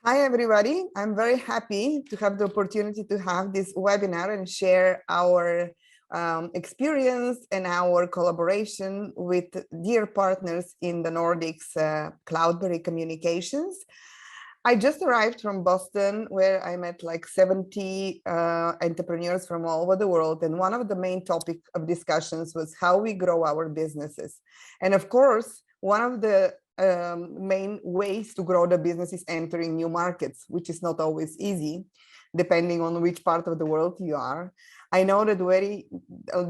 Hi, everybody. I'm very happy to have the opportunity to have this webinar and share our experience and our collaboration with dear partners in the Nordics, Cloudberry Communications. I just arrived from Boston, where I met like 70 entrepreneurs from all over the world. And one of the main topics of discussions was how we grow our businesses. And of course, one of the main ways to grow the business is entering new markets, which is not always easy, depending on which part of the world you are. I know that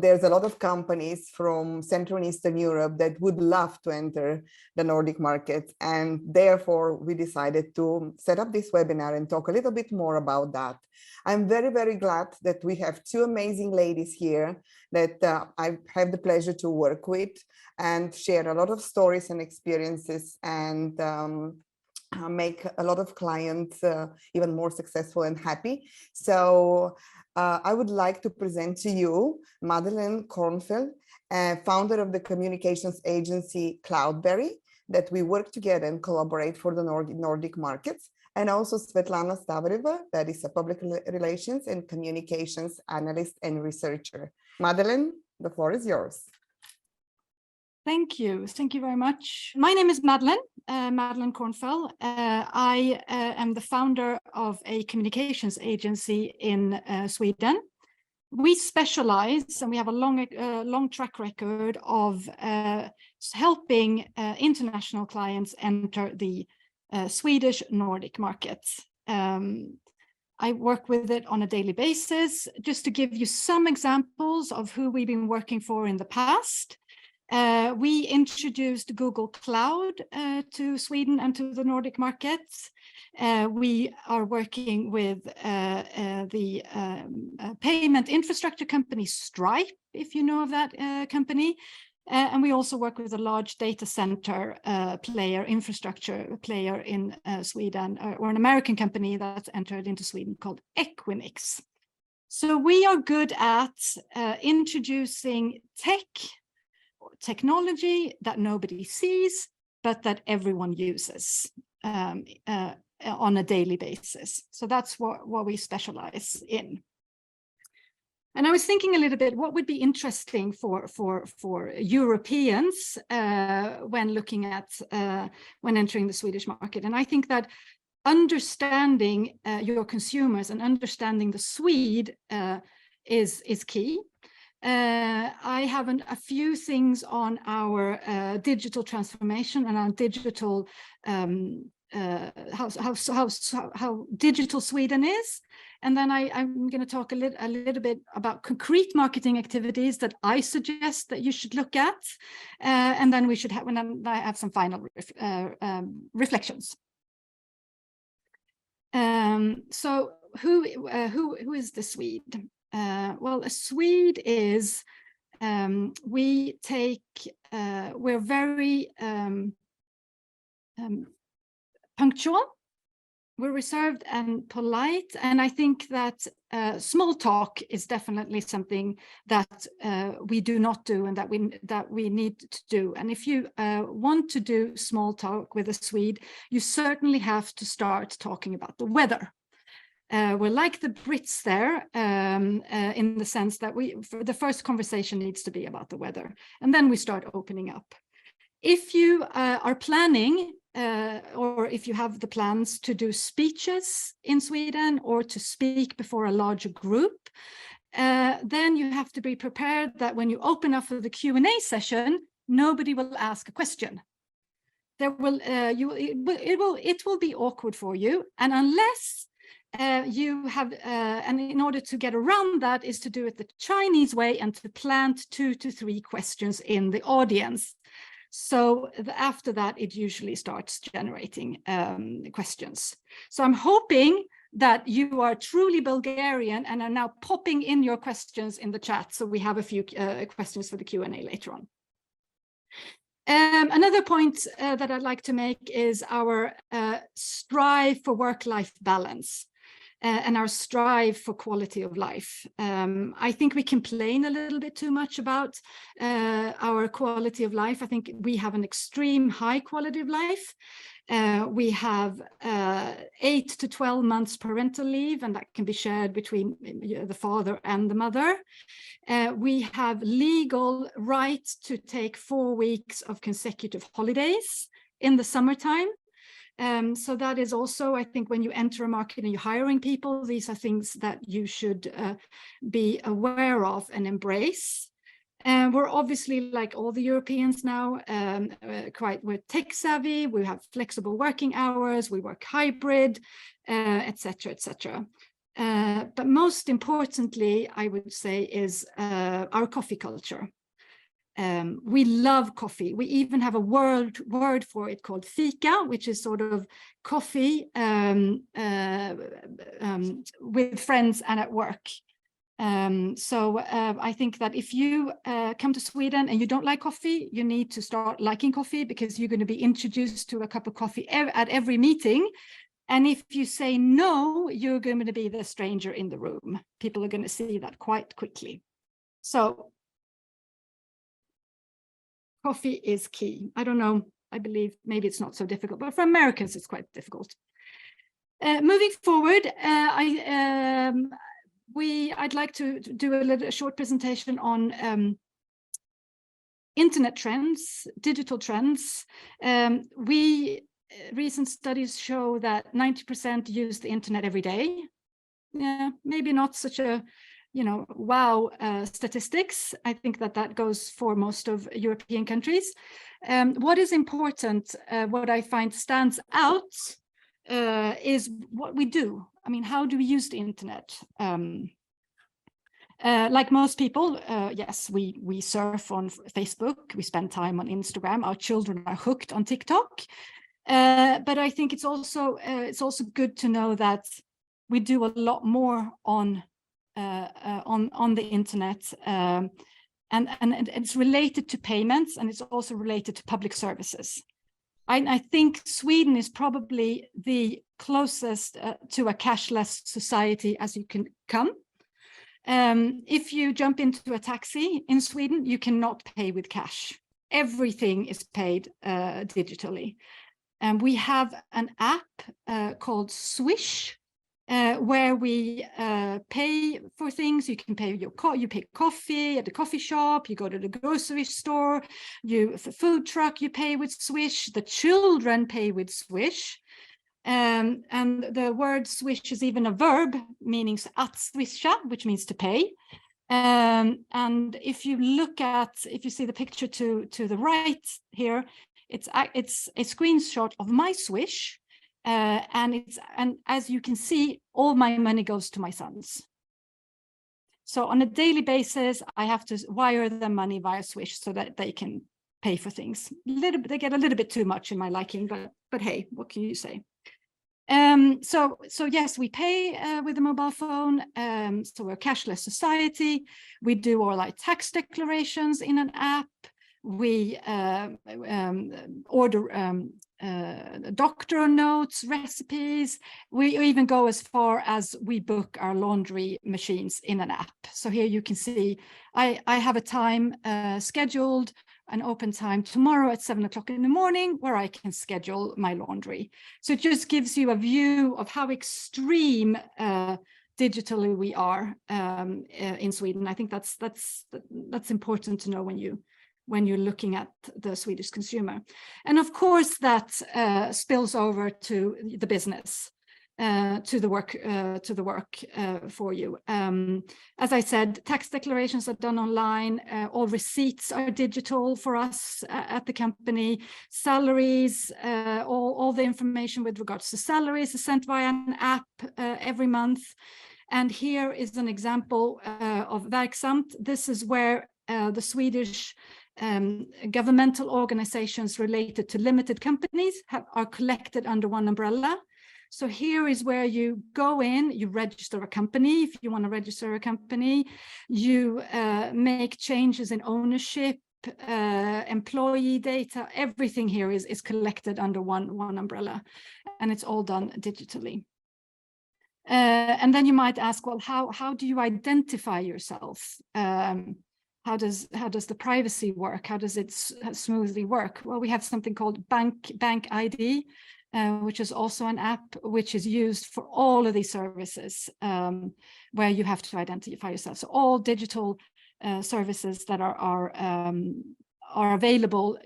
there's a lot of companies from Central and Eastern Europe that would love to enter the Nordic market. And therefore, we decided to set up this webinar and talk a little bit more about that. I'm very, very glad that we have two amazing ladies here that I have the pleasure to work with and share a lot of stories and experiences and make a lot of clients even more successful and happy. So I would like to present to you Madeline Kornfeld, founder of the communications agency Cloudberry, that we work together and collaborate for the Nordic markets, and also Svetlana Stavreva, that is a public relations and communications analyst and researcher. Madeline, the floor is yours. Thank you. Thank you very much. My name is Madeline Kornfeld. I am the founder of a communications agency in Sweden. We specialize, and we have a long track record of helping international clients enter the Swedish Nordic markets. I work with it on a daily basis. Just to give you some examples of who we've been working for in the past. We introduced Google Cloud to Sweden and to the Nordic markets. We are working with the payment infrastructure company Stripe, if you know of that company. And we also work with a large data center infrastructure player in Sweden, or an American company that's entered into Sweden called Equinix. So we are good at introducing technology that nobody sees, but that everyone uses on a daily basis. So that's what we specialize in. And I was thinking a little bit, what would be interesting for Europeans when looking at when entering the Swedish market. And I think that understanding your consumers and understanding the Swede is key. I have a few things on our digital transformation and our digital how digital Sweden is, and then I'm going to talk a little bit about concrete marketing activities that I suggest that you should look at, and then I have some final reflections. So who is the Swede? Well, a Swede is, we're very punctual, we're reserved and polite, and I think that small talk is definitely something that we do not do and that we need to do. And if you want to do small talk with a Swede, you certainly have to start talking about the weather. We're like the Brits there, in the sense that the first conversation needs to be about the weather, and then we start opening up. If you are planning, or if you have the plans to do speeches in Sweden or to speak before a larger group, then you have to be prepared that when you open up for the Q&A session, nobody will ask a question. It will be awkward for you, and unless you have, and in order to get around that is to do it the Chinese way and to plant 2 to 3 questions in the audience. So after that, it usually starts generating questions. So I'm hoping that you are truly Bulgarian and are now popping in your questions in the chat. So we have a few questions for the Q&A later on. Another point that I'd like to make is our strive for work-life balance. and our strive for quality of life. I think we complain a little bit too much about our quality of life. I think we have an extreme high quality of life. We have 8 to 12 months parental leave, and that can be shared between the father and the mother. We have legal right to take 4 weeks of consecutive holidays in the summertime. So that is also, I think, when you enter a market and you're hiring people, these are things that you should be aware of and embrace. We're obviously, like all the Europeans now, we're tech savvy, we have flexible working hours, we work hybrid, etc., etc. But most importantly, I would say, is our coffee culture. We love coffee. We even have a word for it called fika, which is sort of coffee with friends and at work. So I think that if you come to Sweden and you don't like coffee, you need to start liking coffee, because you're going to be introduced to a cup of coffee at every meeting. And if you say no, you're going to be the stranger in the room. People are going to see that quite quickly. So coffee is key. I don't know. I believe maybe it's not so difficult, but for Americans, it's quite difficult. Moving forward, I'd like to do a short presentation on internet trends, digital trends. Recent studies show that 90% use the internet every day. Yeah, maybe not such a wow statistics. I think that goes for most of European countries. What is important, what I find stands out, is what we do. I mean, how do we use the internet? Like most people, yes, we surf on Facebook, we spend time on Instagram, our children are hooked on TikTok. But I think it's also good to know that we do a lot more on the internet, and it's related to payments, and it's also related to public services. I think Sweden is probably the closest to a cashless society as you can come. If you jump into a taxi in Sweden, you cannot pay with cash. Everything is paid digitally. And we have an app called Swish, where we pay for things. You can pay you pay coffee at the coffee shop, you go to the grocery store, for food truck, you pay with Swish. The children pay with Swish. And the word swish is even a verb, meaning att swisha, which means to pay. And if you see the picture to the right here, it's a screenshot of my Swish, and as you can see, all my money goes to my sons. So on a daily basis, I have to wire them money via Swish so that they can pay for things. They get a little bit too much in my liking, but hey, what can you say? So yes, we pay with a mobile phone. So we're a cashless society. We do all our tax declarations in an app. We order doctor notes, recipes. We even go as far as we book our laundry machines in an app. So here you can see I have a time scheduled, an open time tomorrow at 7 o'clock in the morning, where I can schedule my laundry. So it just gives you a view of how extreme digitally we are in Sweden. I think that's important to know when you're looking at the Swedish consumer. And of course that spills over to the business, to the work for you. As I said, tax declarations are done online. All receipts are digital for us at the company. Salaries, all the information with regards to salaries is sent via an app every month. And here is an example of Verksamt. This is where the Swedish governmental organizations related to limited companies are collected under one umbrella. So here is where you go in, you register a company. If you want to register a company, you make changes in ownership, employee data. Everything here is collected under one umbrella, and it's all done digitally. And then you might ask, well, how do you identify yourself? How does the privacy work? How does it smoothly work? Well, we have something called Bank ID, which is also an app which is used for all of these services, where you have to identify yourself. So all digital services that are available,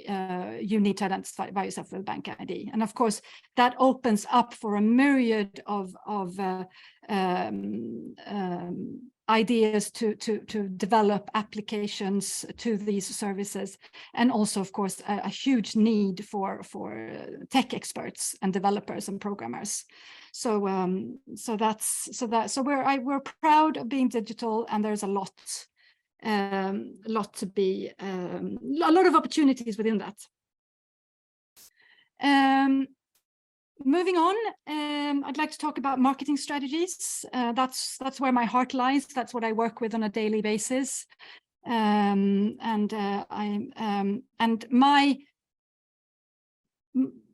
you need to identify yourself with Bank ID. And of course, that opens up for a myriad of ideas to develop applications to these services, and also, of course, a huge need for tech experts and developers and programmers. So we're proud of being digital, and there's a lot to be, a lot of opportunities within that. Moving on, I'd like to talk about marketing strategies. That's where my heart lies. That's what I work with on a daily basis. And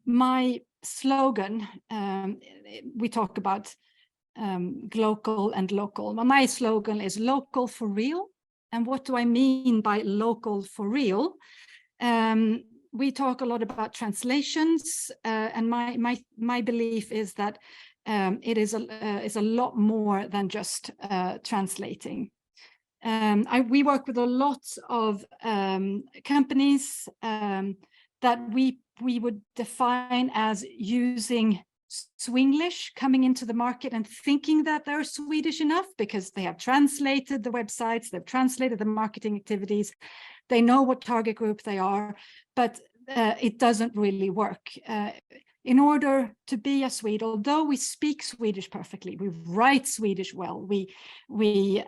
my slogan, we talk about global and local. My slogan is local for real. And what do I mean by local for real? We talk a lot about translations, and my belief is that it is a lot more than just translating. We work with a lot of companies that we would define as using Swinglish, coming into the market and thinking that they're Swedish enough because they have translated the websites, they've translated the marketing activities, they know what target group they are, but it doesn't really work. In order to be a Swede, although we speak Swedish perfectly, we write Swedish well, we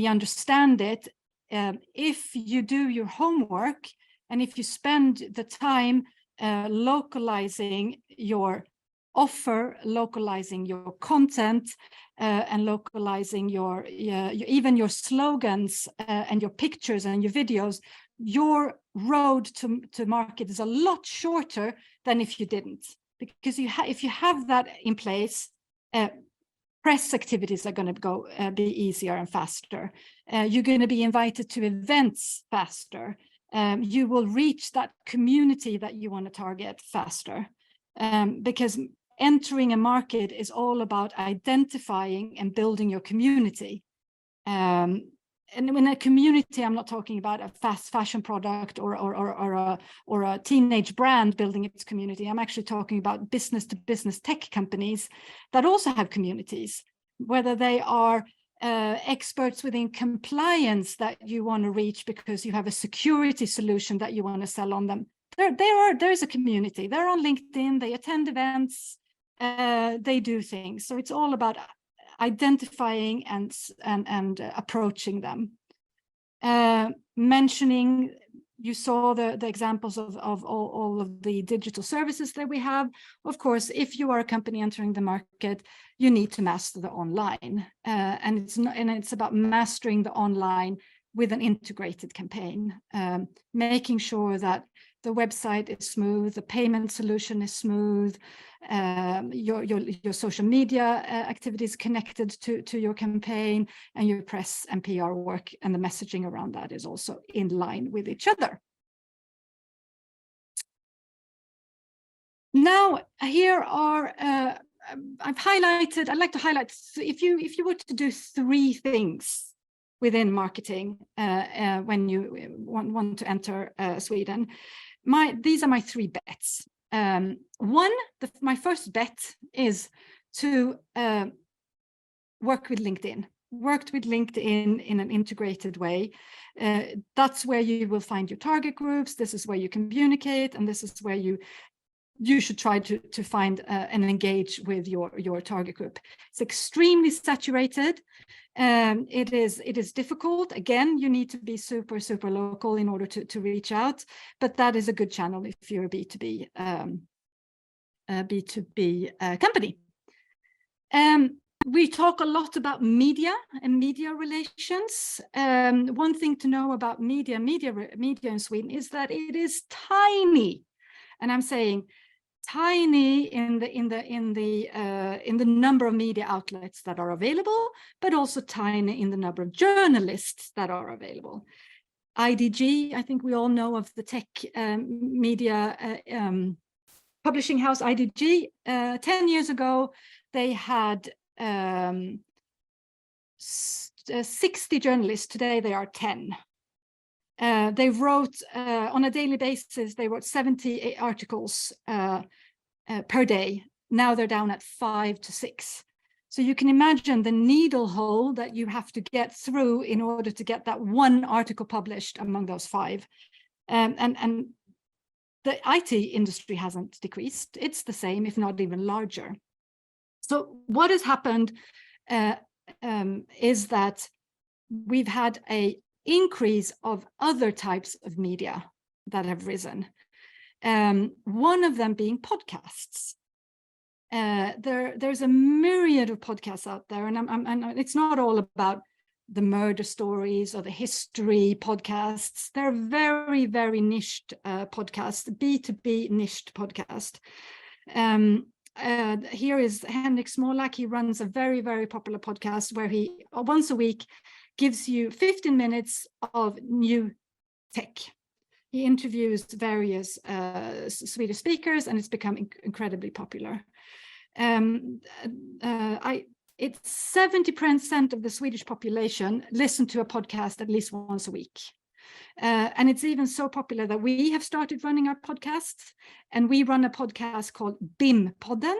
understand it, if you do your homework and if you spend the time localizing your offer, localizing your content, and localizing your even your slogans and your pictures and your videos, your road to market is a lot shorter than if you didn't. Because if you have that in place, press activities are going to be easier and faster. You're going to be invited to events faster. You will reach that community that you want to target faster, because entering a market is all about identifying and building your community. And in a community, I'm not talking about a fast fashion product or a teenage brand building its community. I'm actually talking about business to business tech companies that also have communities, whether they are experts within compliance that you want to reach because you have a security solution that you want to sell on them. There is a community. They're on LinkedIn, they attend events, they do things. So it's all about identifying and approaching them. Mentioning, you saw the examples of all of the digital services that we have. Of course, if you are a company entering the market, you need to master the online, and it's about mastering the online with an integrated campaign, making sure that the website is smooth, the payment solution is smooth, your social media activities connected to your campaign, and your press and PR work and the messaging around that is also in line with each other. Now, here are I'd like to highlight, if you were to do 3 things within marketing when you want to enter Sweden, these are my 3 bets. My first bet is to work with LinkedIn. Worked with LinkedIn in an integrated way. That's where you will find your target groups. This is where you communicate, and this is where you should try to find and engage with your target group. It's extremely saturated. It is difficult. Again, you need to be super local in order to reach out, but that is a good channel if you're a B2B company. We talk a lot about media and media relations. One thing to know about media in Sweden is that it is tiny. And I'm saying tiny in the number of media outlets that are available, but also tiny in the number of journalists that are available. IDG, I think we all know of the tech media publishing house IDG. 10 years ago, they had 60 journalists. Today they are 10. They wrote on a daily basis, they wrote 78 articles per day. Now they're down at 5 to 6. So you can imagine the needle hole that you have to get through in order to get that one article published among those 5. And the IT industry hasn't decreased. It's the same, if not even larger. So what has happened is that we've had an increase of other types of media that have risen. One of them being podcasts. There's a myriad of podcasts out there, and it's not all about the murder stories or the history podcasts. They're very, very niched podcasts, B2B niched podcast. Here is Henrik Smolak. He runs a very, very popular podcast where he once a week gives you 15 minutes of new tech. He interviews various Swedish speakers, and it's become incredibly popular. It's 70% of the Swedish population listen to a podcast at least once a week. And it's even so popular that we have started running our podcasts, and we run a podcast called BIM-podden.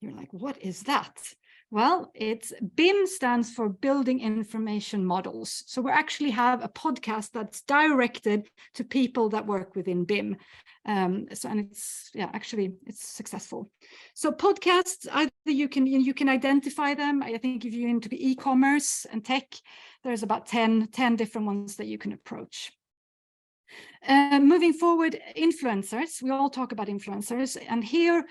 You're like, what is that? Well, it's BIM stands for Building Information Models. So we actually have a podcast that's directed to people that work within BIM. And it's, yeah, actually it's successful. So podcasts, either you can identify them. I think if you're into e-commerce and tech, there's about 10 different ones that you can approach. Moving forward, influencers. We all talk about influencers, and here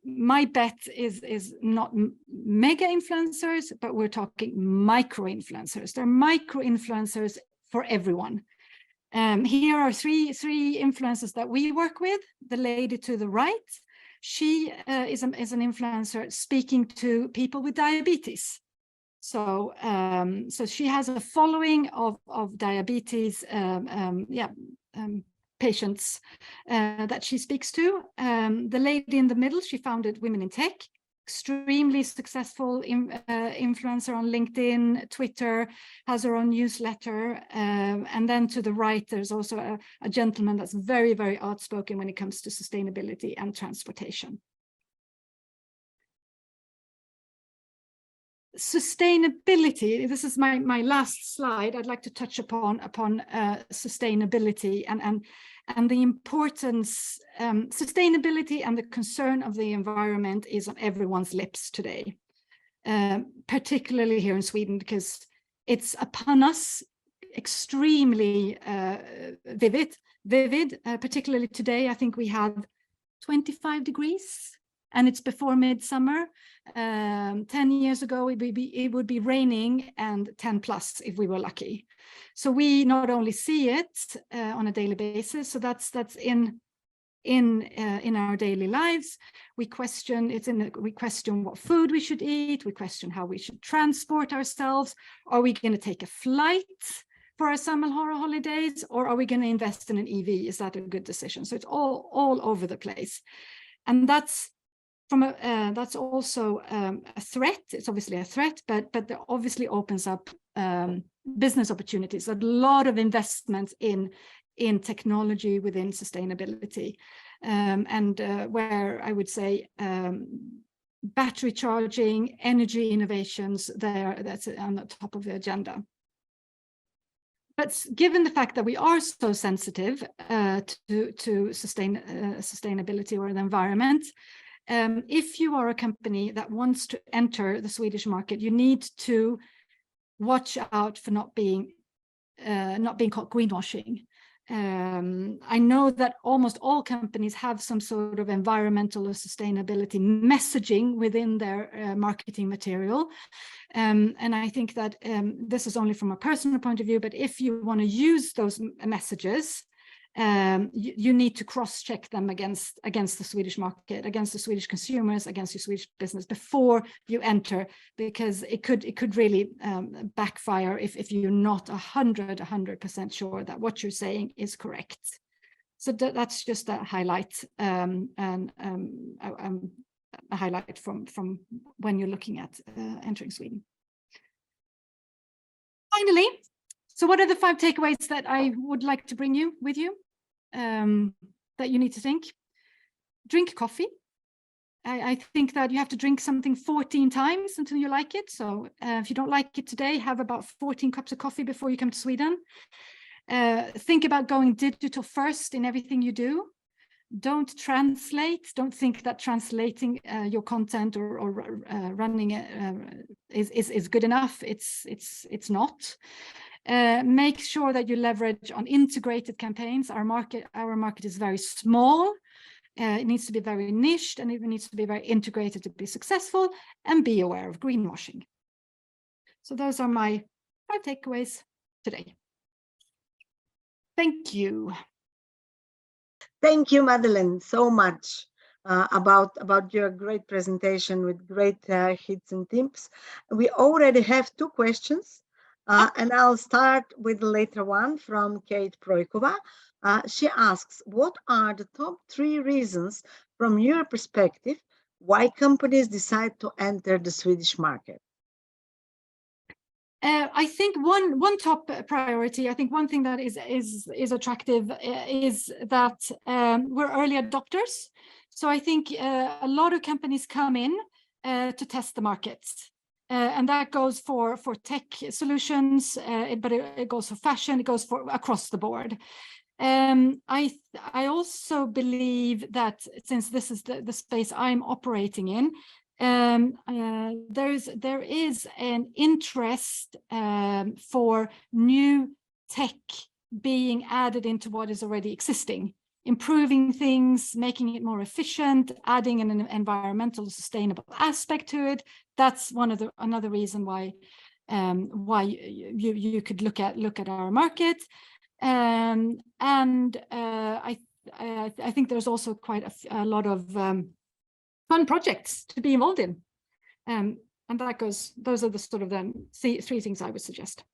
my bet is not mega influencers, but we're talking micro influencers. They're micro influencers for everyone. Here are three influencers that we work with. The lady to the right, she is an influencer speaking to people with diabetes. So she has a following of diabetes patients that she speaks to. The lady in the middle, she founded Women in Tech, extremely successful influencer on LinkedIn, Twitter, has her own newsletter. And then to the right, there's also a gentleman that's very, very outspoken when it comes to sustainability and transportation. Sustainability, this is my last slide. I'd like to touch upon sustainability and the importance. Sustainability and the concern of the environment is on everyone's lips today, particularly here in Sweden, because it's upon us extremely vivid, particularly today. I think we have 25 degrees. And it's before midsummer. 10 years ago, it would be raining and 10 plus if we were lucky. So we not only see it on a daily basis, so that's in our daily lives. We question what food we should eat. We question how we should transport ourselves. Are we going to take a flight for our summer holidays, or are we going to invest in an EV? Is that a good decision? So it's all over the place, and that's also a threat. It's obviously a threat, but that obviously opens up business opportunities. A lot of investments in technology within sustainability, and where I would say battery charging, energy innovations, that's on the top of the agenda. But given the fact that we are so sensitive to sustainability or the environment, if you are a company that wants to enter the Swedish market, you need to watch out for not being called greenwashing. I know that almost all companies have some sort of environmental or sustainability messaging within their marketing material. And I think that this is only from a personal point of view, but if you want to use those messages, you need to cross-check them against the Swedish market, against the Swedish consumers, against your Swedish business before you enter, because it could really backfire if you're not 100% sure that what you're saying is correct. So that's just a highlight, and a highlight from when you're looking at entering Sweden. Finally, so what are the 5 takeaways that I would like to bring you with you, that you need to think? Drink coffee. I think that you have to drink something 14 times until you like it. So if you don't like it today, have about 14 cups of coffee before you come to Sweden. Think about going digital first in everything you do. Don't translate. Don't think that translating your content or running it is good enough. It's not. Make sure that you leverage on integrated campaigns. Our market is very small. It needs to be very niched, and it needs to be very integrated to be successful, and be aware of greenwashing. So those are my 5 takeaways today. Thank you. Thank you, Madeline, so much about your great presentation with great hits and tips. We already have 2 questions, and I'll start with the later one from Kate Projkova. She asks, what are the top 3 reasons from your perspective why companies decide to enter the Swedish market? I think one top priority, I think one thing that is attractive is that we're early adopters. So I think a lot of companies come in to test the markets. And that goes for tech solutions, but it goes for fashion, it goes for across the board. I also believe that since this is the space I'm operating in, there is an interest for new tech being added into what is already existing, improving things, making it more efficient, adding an environmental sustainable aspect to it. That's another reason why you could look at our market. And I think there's also quite a lot of fun projects to be involved in, and those are the sort of the 3 things I would suggest.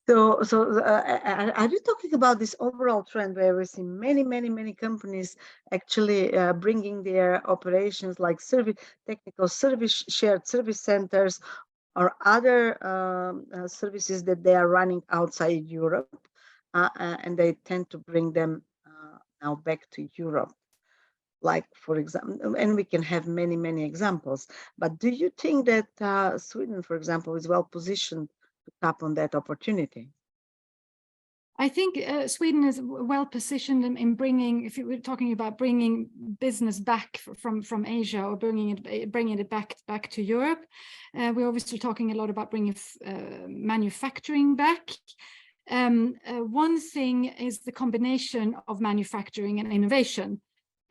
So are you talking about this overall trend where we see many companies actually bringing their operations like technical service, shared service centers, or other services that they are running outside Europe, and they tend to bring them now back to Europe? Like, for example, and we can have many examples, but do you think that Sweden, for example, is well positioned to tap on that opportunity? I think Sweden is well positioned in bringing, if you were talking about bringing business back from Asia, or bringing it back to Europe. We're obviously talking a lot about bringing manufacturing back. One thing is the combination of manufacturing and innovation.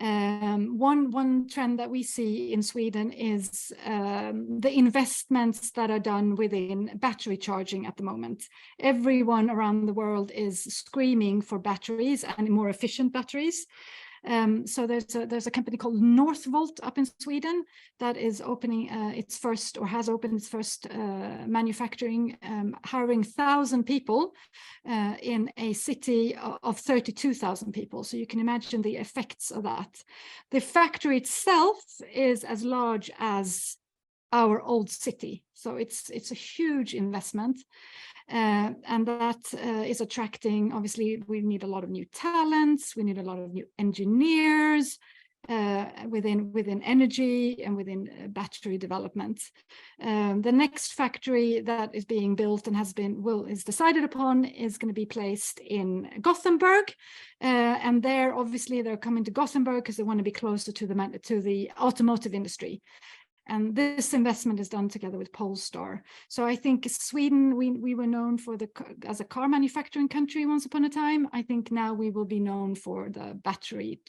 One trend that we see in Sweden is the investments that are done within battery charging at the moment. Everyone around the world is screaming for batteries and more efficient batteries. So there's a company called Northvolt up in Sweden that is opening its first, or has opened its first manufacturing, hiring 1,000 people in a city of 32,000 people. So you can imagine the effects of that. The factory itself is as large as our old city, so it's a huge investment. And that is attracting, obviously, we need a lot of new talents, we need a lot of new engineers within energy and within battery development. The next factory that is being built and is decided upon is going to be placed in Gothenburg, and they're coming to Gothenburg because they want to be closer to the automotive industry. And this investment is done together with Polestar. So I think Sweden, we were known as a car manufacturing country once upon a time. I think now we will be known for the battery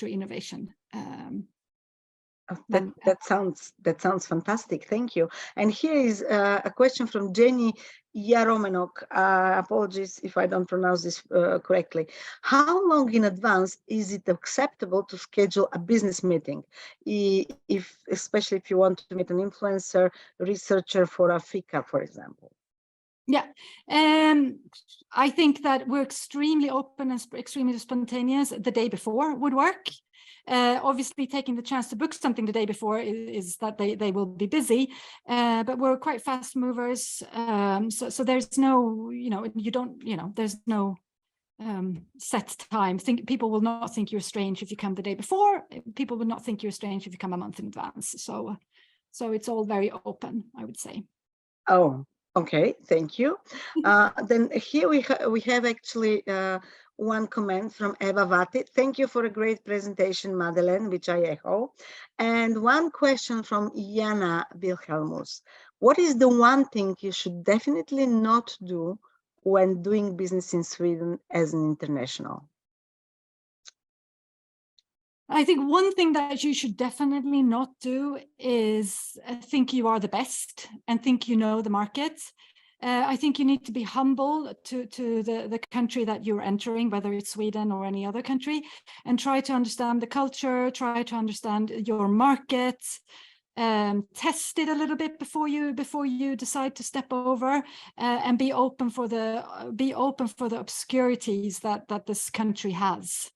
innovation. That sounds fantastic. Thank you. And here is a question from Jenny Yaromenok. Apologies if I don't pronounce this correctly. How long in advance is it acceptable to schedule a business meeting, especially if you want to meet an influencer, researcher for a FICA, for example? Yeah, I think that we're extremely open and extremely spontaneous. The day before would work. Obviously, taking the chance to book something the day before is that they will be busy, but we're quite fast movers. So there's no, there's no set time. People will not think you're strange if you come the day before. People will not think you're strange if you come a month in advance. So it's all very open, I would say. Oh, okay, thank you. Then here we have actually one comment from Eva Vati. Thank you for a great presentation, Madeline, which I echo. And one question from Jana Wilhelmus. What is the one thing you should definitely not do when doing business in Sweden as an international? I think one thing that you should definitely not do is think you are the best and think you know the market. I think you need to be humble to the country that you're entering, whether it's Sweden or any other country, and try to understand the culture, try to understand your market, test it a little bit before you decide to step over, and be open for the obscurities that this country has.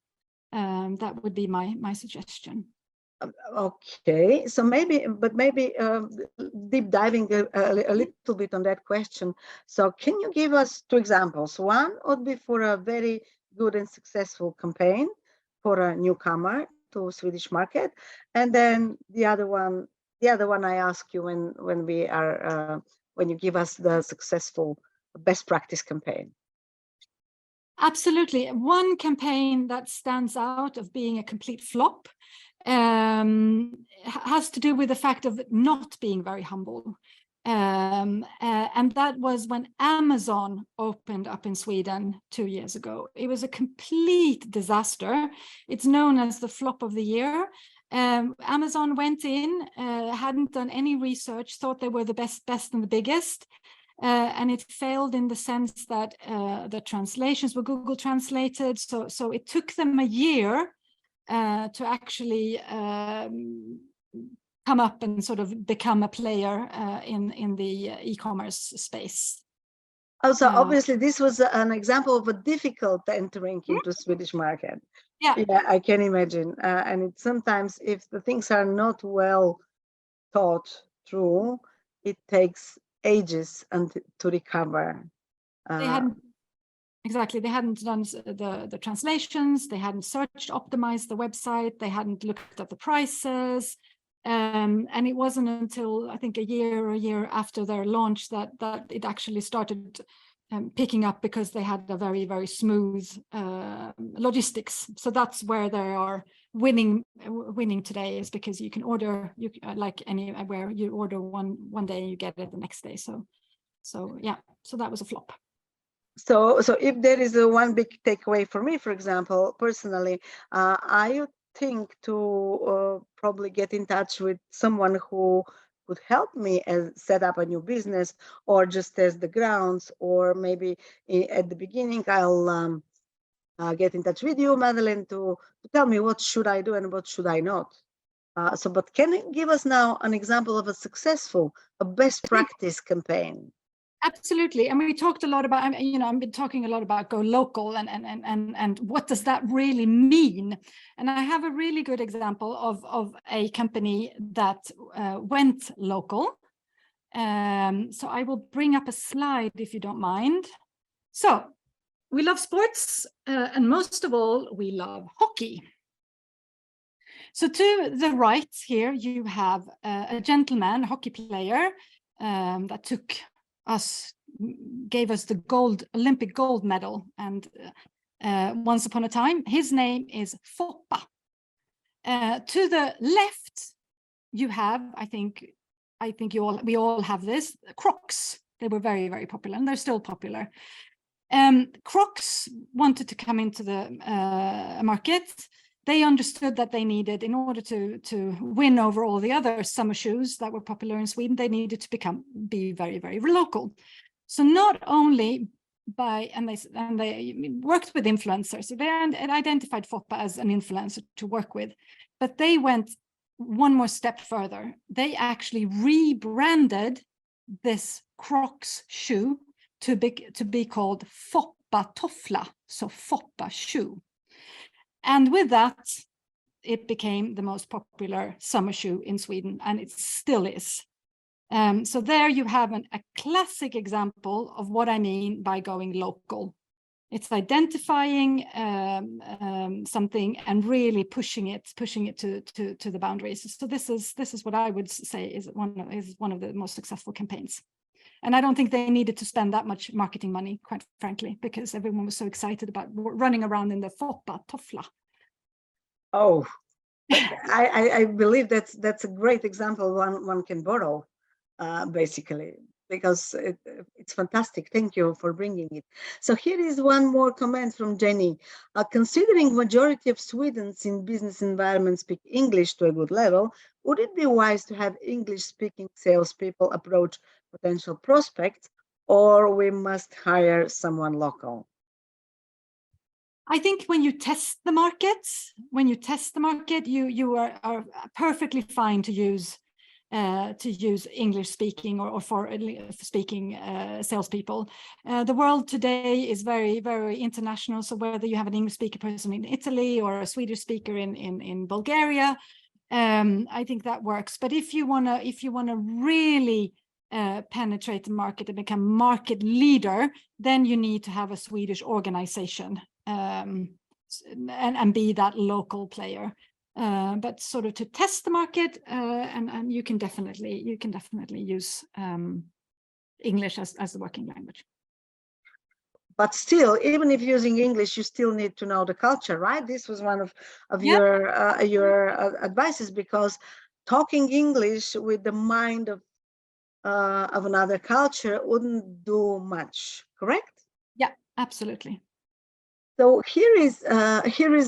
That would be my suggestion. Okay, so maybe deep diving a little bit on that question. So can you give us two examples? One would be for a very good and successful campaign for a newcomer to Swedish market, and then the other one I ask you when you give us the successful best practice campaign. Absolutely. One campaign that stands out of being a complete flop has to do with the fact of not being very humble. And that was when Amazon opened up in Sweden 2 years ago. It was a complete disaster. It's known as the flop of the year. Amazon went in, hadn't done any research, thought they were the best and the biggest. And it failed in the sense that the translations were Google translated. So it took them a year to actually come up and sort of become a player in the e-commerce space. Also, obviously, this was an example of a difficult entering into Swedish market. Yeah, I can imagine. And it's sometimes, if the things are not well thought through, it takes ages to recover. they hadn't done the translations, they hadn't searched, optimized the website, they hadn't looked at the prices, and it wasn't until I think a year after their launch that it actually started picking up, because they had a very, very smooth logistics. So that's where they are winning today, is because you can order, like anywhere, you order one day and you get it the next day. So yeah, so that was a flop. So if there is one big takeaway for me, for example, personally, I would think to probably get in touch with someone who could help me set up a new business, or just test the grounds, or maybe at the beginning I'll get in touch with you, Madeline, to tell me what should I do and what should I not. But can you give us now an example of a best practice campaign? Absolutely. And we talked a lot about, I've been talking a lot about go local and what does that really mean? And I have a really good example of a company that went local. So I will bring up a slide if you don't mind. So we love sports, and most of all, we love hockey. So to the right here, you have a gentleman, a hockey player, that gave us the Olympic gold medal, and once upon a time his name is Foppa. To the left you have, I think we all have this, Crocs. They were very, very popular, and they're still popular. Crocs wanted to come into the market. they understood that they needed, in order to win over all the other summer shoes that were popular in Sweden, they needed to be very, very local. So not only and they worked with influencers, so they identified Foppa as an influencer to work with, but they went one more step further. They actually rebranded this Crocs shoe to be called Foppa Toffla, so Foppa shoe. And with that, it became the most popular summer shoe in Sweden, and it still is. So there you have a classic example of what I mean by going local. It's identifying something and really pushing it to the boundaries. So this is what I would say is one of the most successful campaigns. And I don't think they needed to spend that much marketing money, quite frankly, because everyone was so excited about running around in the Foppa Toffla. Oh, I believe that's a great example one can borrow, basically, because it's fantastic. Thank you for bringing it. So here is one more comment from Jenny. Considering majority of Swedes in business environments speak English to a good level, would it be wise to have English-speaking salespeople approach potential prospects, or we must hire someone local? I think when you test the market, you are perfectly fine to use English speaking or for speaking salespeople. The world today is very, very international. So whether you have an English speaker person in Italy or a Swedish speaker in Bulgaria, I think that works. But if you wanna really penetrate the market and become market leader, then you need to have a Swedish organization and be that local player. But sort of to test the market, and you can definitely use English as the working language. But still, even if using English, you still need to know the culture, right? This was one of your advices, because talking English with the mind of another culture wouldn't do much, correct? Yeah, absolutely. So here is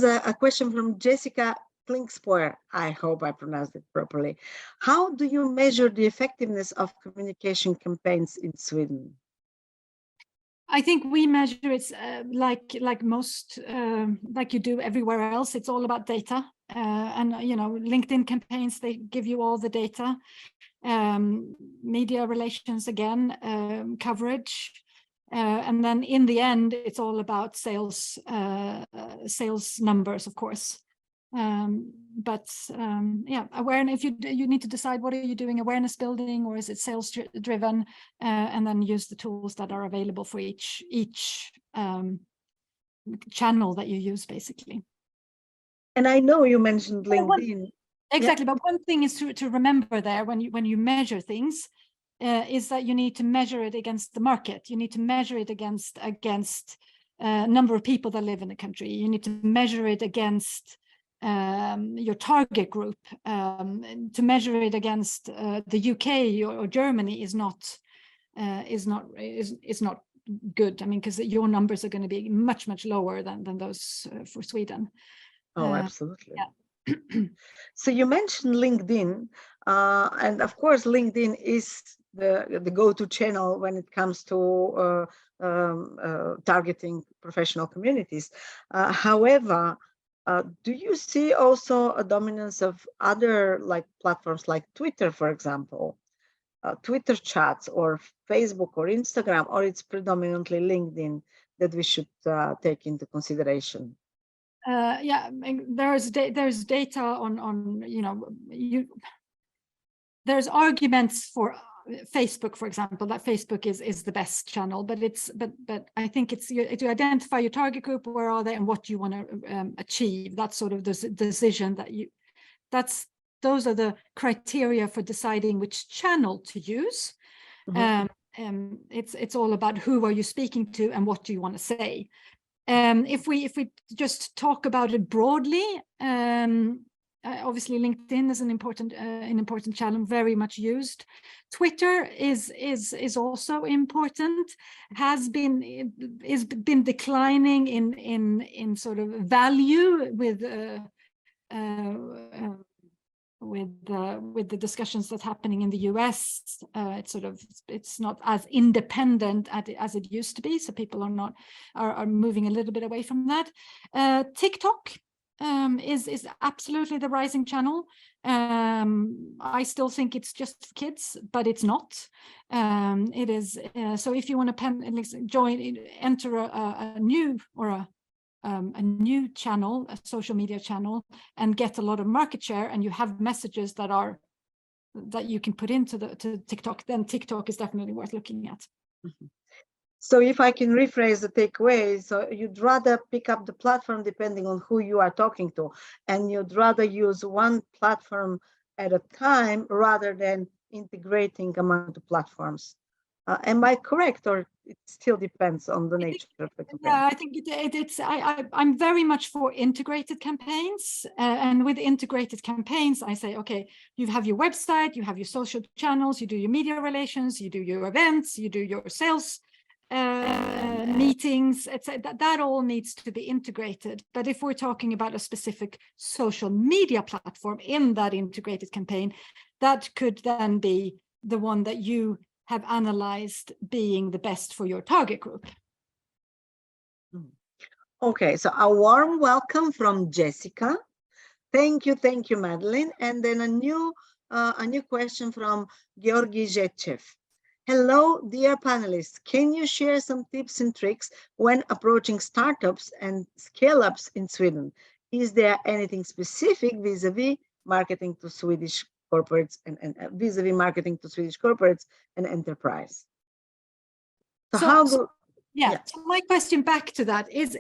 a question from Jessica Klingspoer. I hope I pronounced it properly. How do you measure the effectiveness of communication campaigns in Sweden? I think we measure it like most, like you do everywhere else. It's all about data, and LinkedIn campaigns, they give you all the data. Media relations again, coverage, and then in the end, it's all about sales numbers, of course. Yeah, awareness. If you need to decide, what are you doing, awareness building, or is it sales driven, and then use the tools that are available for each channel that you use, basically. And I know you mentioned LinkedIn. Exactly, but one thing is to remember there when you measure things, is that you need to measure it against the market. You need to measure it against number of people that live in the country. You need to measure it against your target group. To measure it against the UK or Germany is not good. I mean, because your numbers are going to be much lower than those for Sweden. Oh, absolutely. Yeah. So you mentioned LinkedIn, and of course, LinkedIn is the go-to channel when it comes to targeting professional communities. However, do you see also a dominance of other platforms like Twitter, for example, Twitter chats, or Facebook or Instagram, or it's predominantly LinkedIn that we should take into consideration? Yeah, there's data on there's arguments for Facebook, for example, that Facebook is the best channel, but I think it's to identify your target group, where are they, and what you want to achieve. That's sort of the decision those are the criteria for deciding which channel to use. Mm-hmm. It's all about who are you speaking to and what do you want to say. If we just talk about it broadly, obviously LinkedIn is an important channel, very much used. Twitter is also important. Is been declining in sort of value with with the discussions that's happening in the US, it's not as independent as it used to be. So people are moving a little bit away from that. TikTok is absolutely the rising channel. I still think it's just for kids, but it's not. It is. So if you want to enter a new channel, a social media channel, and get a lot of market share, and you have messages that you can put into to TikTok, then TikTok is definitely worth looking at. Mm-hmm. So if I can rephrase the takeaway, so you'd rather pick up the platform depending on who you are talking to, and you'd rather use one platform at a time rather than integrating among the platforms. Am I correct, or it still depends on the nature of the campaign? Yeah, I think I'm very much for integrated campaigns, and with integrated campaigns, I say, okay, you have your website, you have your social channels, you do your media relations, you do your events, you do your sales meetings, etc. That all needs to be integrated. But if we're talking about a specific social media platform in that integrated campaign, that could then be the one that you have analyzed being the best for your target group. Okay, so a warm welcome from Jessica. Thank you, Madeline. And then a new question from Georgi Zhechev. Hello, dear panelists. Can you share some tips and tricks when approaching startups and scale-ups in Sweden? Is there anything specific vis-a-vis marketing to Swedish corporates and vis-a-vis marketing to Swedish corporates and enterprise? So so my question back to that is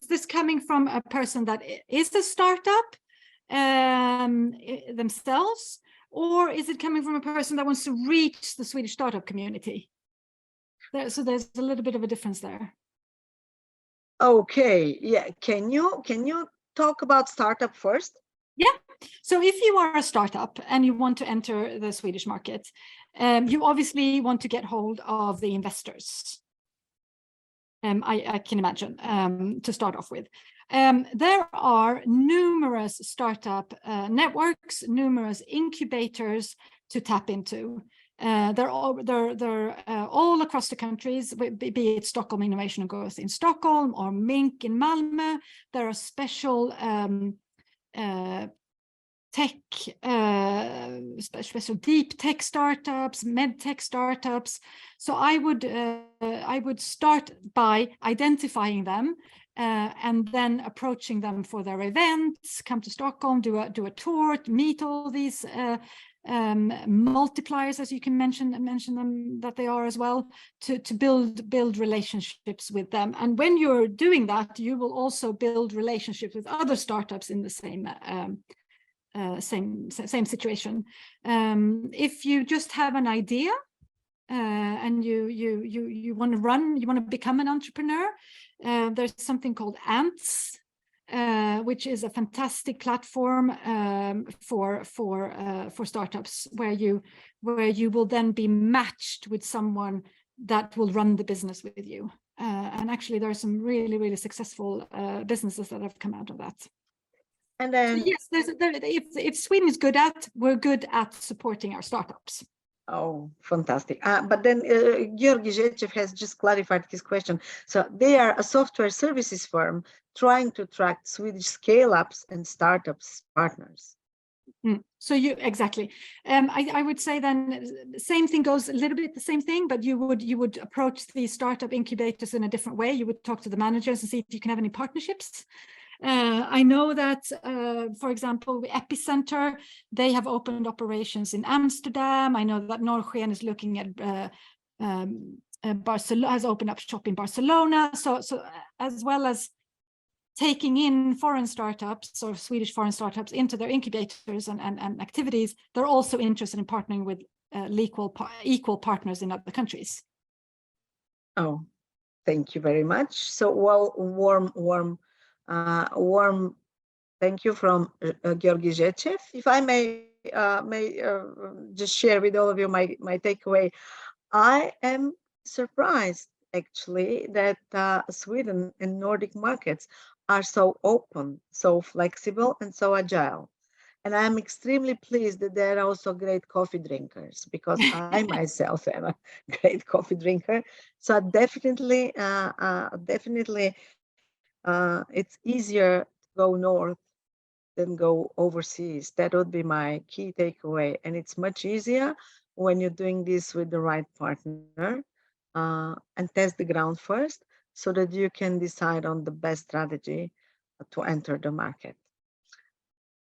this coming from a person that is a startup themselves, or is it coming from a person that wants to reach the Swedish startup community? So there's a little bit of a difference there. Okay, yeah. Can you talk about startup first? Yeah. So if you are a startup and you want to enter the Swedish market, you obviously want to get hold of the investors. I can imagine, to start off with. There are numerous startup networks, numerous incubators to tap into. They're all across the countries, be it Stockholm Innovation and Growth in Stockholm or Mink in Malmö. There are special special deep tech startups, med tech startups. So I would start by identifying them and then approaching them for their events. Come to Stockholm, do a tour, meet all these multipliers, as you can mention them that they are as well, to build relationships with them. And when you're doing that, you will also build relationships with other startups in the same situation. If you just have an idea and you want to become an entrepreneur, there's something called Ants, which is a fantastic platform for startups, where you will then be matched with someone that will run the business with you. And actually, there are some really successful businesses that have come out of that. And then, so yes, if Sweden is good at, we're good at supporting our startups. Oh, fantastic. But then Georgi Zhechev has just clarified his question. So they are a software services firm trying to attract Swedish scale-ups and startups partners. So exactly. I would say then the same thing goes a little bit the same thing, but you would approach the startup incubators in a different way. You would talk to the managers and see if you can have any partnerships. I know that, for example, the Epicenter, they have opened operations in Amsterdam. I know that Nordic is looking at Barcelona, has opened up shop in Barcelona. So as well as taking in foreign startups or Swedish foreign startups into their incubators and activities, they're also interested in partnering with equal partners in other countries. Oh, thank you very much. So, well, warm thank you from Georgi Zhechev. If I may just share with all of you my takeaway. I am surprised actually that Sweden and Nordic markets are so open, so flexible, and so agile. And I'm extremely pleased that they're also great coffee drinkers, because I myself am a great coffee drinker. So definitely, it's easier to go north than go overseas. That would be my key takeaway. And it's much easier when you're doing this with the right partner, and test the ground first, so that you can decide on the best strategy to enter the market.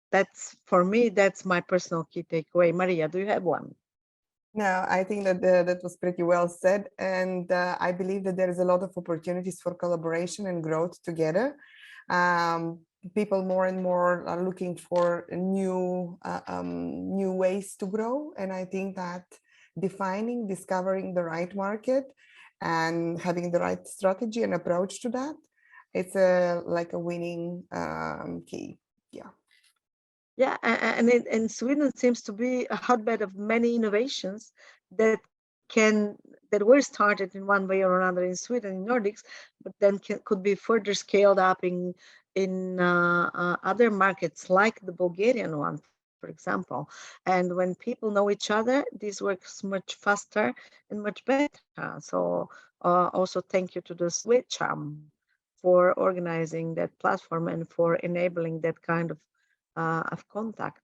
That's, for me, that's my personal key takeaway. Maria, do you have one? No, I think that that was pretty well said. And I believe that there is a lot of opportunities for collaboration and growth together. People more and more are looking for new ways to grow. And I think that discovering the right market and having the right strategy and approach to that, it's like a winning key. Yeah. Yeah, and Sweden seems to be a hotbed of many innovations that were started in one way or another in Sweden, in Nordics, but then could be further scaled up in other markets like the Bulgarian one, for example. And when people know each other, this works much faster and much better. So also thank you to the Swedcham for organizing that platform and for enabling that kind of contact.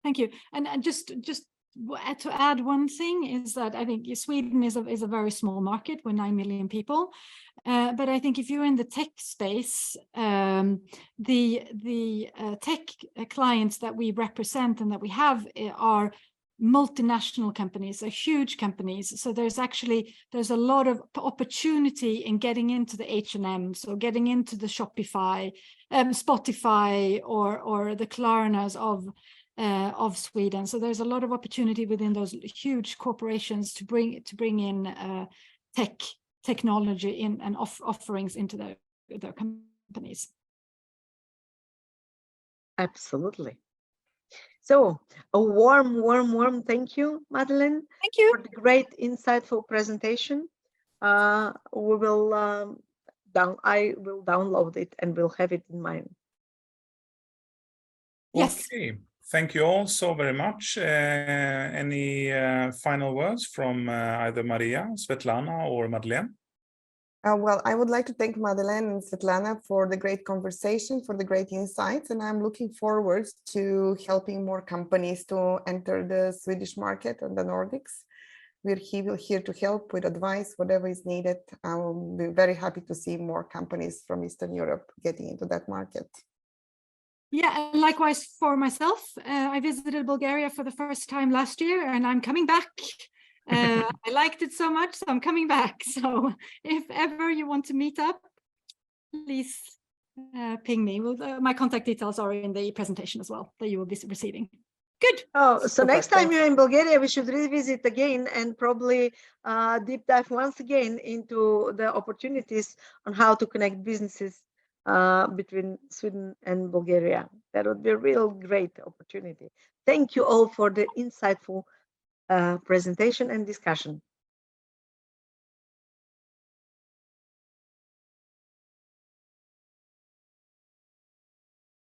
Thank you. And just to add one thing is that I think Sweden is a very small market with 9 million people. But I think if you're in the tech space, the tech clients that we represent and that we have are multinational companies, are huge companies. So there's a lot of opportunity in getting into the H&Ms or getting into the Shopify, Spotify, or the Klarnas of Sweden. So there's a lot of opportunity within those huge corporations to bring in technology in and offerings into their companies. Absolutely. So a warm thank you, Madeline. Thank you. For the great, insightful presentation. I will download it and will have it in mind. Yes. Okay. Thank you all so very much. Any final words from either Maria, Svetlana, or Madeleine? Well, I would like to thank Madeline and Svetlana for the great conversation, for the great insights, and I'm looking forward to helping more companies to enter the Swedish market and the Nordics. We're here to help with advice, whatever is needed. I'll be very happy to see more companies from Eastern Europe getting into that market. Yeah, and likewise for myself. I visited Bulgaria for the first time last year, and I'm coming back. I liked it so much, so I'm coming back. So if ever you want to meet up, please ping me. My contact details are in the presentation as well that you will be receiving. Good. Oh, so Super, next time thanks. you're in Bulgaria, we should revisit again and probably deep dive once again into the opportunities on how to connect businesses between Sweden and Bulgaria. That would be a real great opportunity. Thank you all for the insightful presentation and discussion.